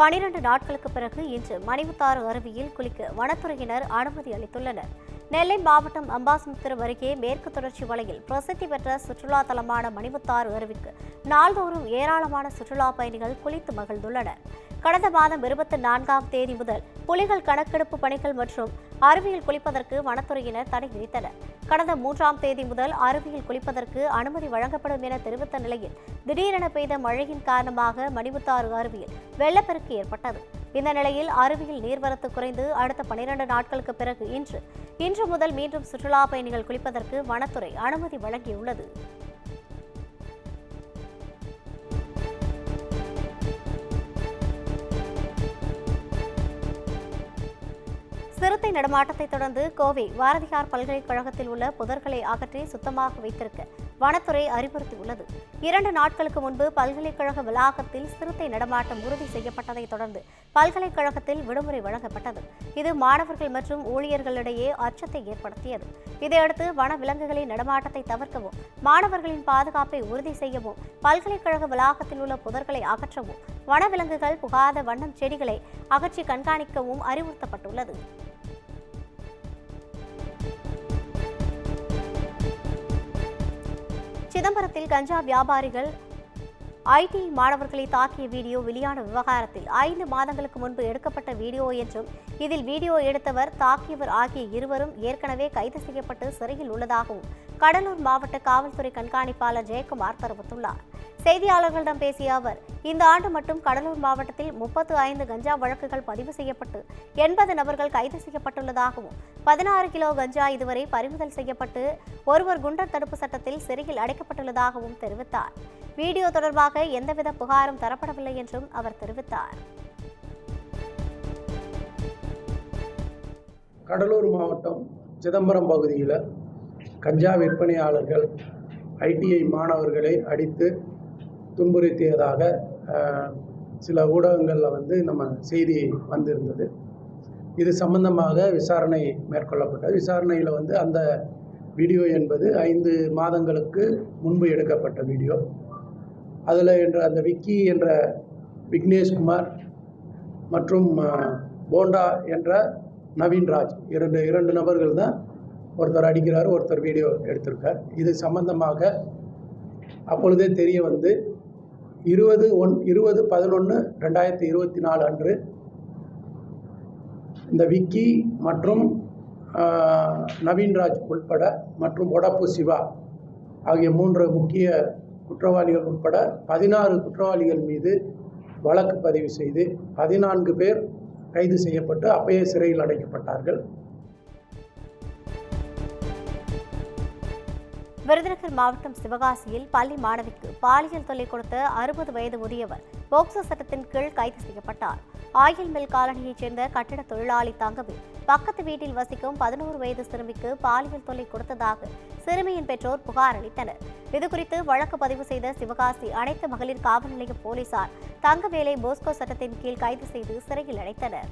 12 நாட்களுக்கு பிறகு இன்று மணிமுத்தாறு அருவியில் குளிக்க வனத்துறையினர் அனுமதி அளித்துள்ளனர். நெல்லை மாவட்டம் அம்பாசமுத்திரம் அருகே மேற்கு தொடர்ச்சி மலையில் பிரசித்தி பெற்ற சுற்றுலா தலமான மணிமுத்தாறு அருவிக்கு நாள்தோறும் ஏராளமான சுற்றுலா பயணிகள் குளித்து மகிழ்ந்துள்ளனர். கடந்த மாதம் 24ஆம் தேதி முதல் புலிகள் கணக்கெடுப்பு பணிகள் மற்றும் அருவியில் குளிப்பதற்கு வனத்துறையினர் தடை விதித்தனர். கடந்த 3ஆம் தேதி முதல் அருவியில் குளிப்பதற்கு அனுமதி வழங்கப்படும் என தெரிவித்த நிலையில் திடீரென பெய்த மழையின் காரணமாக மணிமுத்தாறு அருவியில் வெள்ளப்பெருக்கு ஏற்பட்டது. இந்த நிலையில் அருவியில் நீர்வரத்து குறைந்து அடுத்த 12 நாட்களுக்கு பிறகு இன்று முதல் மீண்டும் சுற்றுலா பயணிகள் குளிப்பதற்கு வனத்துறை அனுமதி வழங்கியுள்ளது. சிறுத்தை நடமாட்டத்தை தொடர்ந்து கோவை பாரதியார் பல்கலைக்கழகத்தில் உள்ள புதர்களை அகற்றி சுத்தமாக வைத்திருக்க வனத்துறை அறிவுறுத்தியுள்ளது. 2 நாட்களுக்கு முன்பு பல்கலைக்கழக வளாகத்தில் சிறுத்தை நடமாட்டம் உறுதி செய்யப்பட்டதை தொடர்ந்து பல்கலைக்கழகத்தில் விடுமுறை வழங்கப்பட்டது. இது மாணவர்கள் மற்றும் ஊழியர்களிடையே அச்சத்தை ஏற்படுத்தியது. இதையடுத்து வன விலங்குகளின் நடமாட்டத்தை தவிர்க்கவும் மாணவர்களின் பாதுகாப்பை உறுதி செய்யவும் பல்கலைக்கழக வளாகத்தில் உள்ள புதர்களை அகற்றவும் வனவிலங்குகள் புகாத வண்ணம் செடிகளை அகற்றி கண்காணிக்கவும் அறிவுறுத்தப்பட்டுள்ளது. சிதம்பரத்தில் கஞ்சா வியாபாரிகள் ஐடி மாணவர்களை தாக்கிய வீடியோ வெளியான விவகாரத்தில் 5 மாதங்களுக்கு முன்பு எடுக்கப்பட்ட வீடியோ என்றும் இதில் வீடியோ எடுத்தவர் தாக்கியவர் ஆகிய இருவரும் ஏற்கனவே கைது செய்யப்பட்டு சிறையில் உள்ளதாகவும் கடலூர் மாவட்ட காவல்துறை கண்காணிப்பாளர் ஜெயக்குமார் தெரிவித்துள்ளார். செய்தியாளர்களிடம் பேசிய அவர், இந்த ஆண்டு மட்டும் கடலூர் மாவட்டத்தில் 35 கஞ்சா வழக்குகள் பதிவு செய்யப்பட்டு 80 நபர்கள் கைது செய்யப்பட்டுள்ளதாகவும் 16 கிலோ கஞ்சா இதுவரை பறிமுதல் செய்யப்பட்டு ஒருவர் குண்டர் தடுப்பு சட்டத்தில் சிறையில் அடைக்கப்பட்டுள்ளதாகவும் தெரிவித்தார். வீடியோ தொடர்பாக எந்தவித புகாரும் தரப்படவில்லை என்றும் அவர் தெரிவித்தார். கடலூர் மாவட்டம் சிதம்பரம் பகுதியில் கஞ்சா விற்பனையாளர்கள் ஐடிஐ மாணவர்களை அடித்து துன்புறுத்தியதாக சில ஊடகங்களில் நம்ம செய்தி வந்திருந்தது. இது சம்பந்தமாக விசாரணை மேற்கொள்ளப்பட்டது. விசாரணையில் அந்த வீடியோ என்பது 5 மாதங்களுக்கு முன்பு எடுக்கப்பட்ட வீடியோ. அதில் அந்த விக்கி என்ற விக்னேஷ்குமார் மற்றும் போண்டா என்ற நவீன்ராஜ் இரண்டு நபர்கள் தான், ஒருத்தர் அடிக்கிறார், ஒருத்தர் வீடியோ எடுத்திருக்கார். இது சம்பந்தமாக அப்பொழுதே தெரிய வந்து 20/11/2024 அன்று இந்த விக்கி மற்றும் நவீன்ராஜ் உட்பட மற்றும் ஒடப்பு சிவா ஆகிய 3 முக்கிய குற்றவாளிகள் உட்பட 16 குற்றவாளிகள் மீது வழக்கு பதிவு செய்து 14 பேர் கைது செய்யப்பட்டு அப்பயே சிறையில் அடைக்கப்பட்டார்கள். விருதுநகர் மாவட்டம் சிவகாசியில் பள்ளி மாணவிக்கு பாலியல் தொல்லை கொடுத்த 60 வயது முதியவர் போக்சோ சட்டத்தின் கீழ் கைது செய்யப்பட்டார். ஆயில் மில் காலனியைச் சேர்ந்த கட்டிட தொழிலாளி தங்கவேல் பக்கத்து வீட்டில் வசிக்கும் 11 வயது சிறுமிக்கு பாலியல் தொல்லை கொடுத்ததாக சிறுமியின் பெற்றோர் புகார் அளித்தனர். இதுகுறித்து வழக்கு பதிவு செய்த சிவகாசி அனைத்து மகளிர் காவல் நிலைய போலீசார் தங்கவேலை போக்சோ சட்டத்தின் கீழ் கைது செய்து சிறையில் அடைத்தனர்.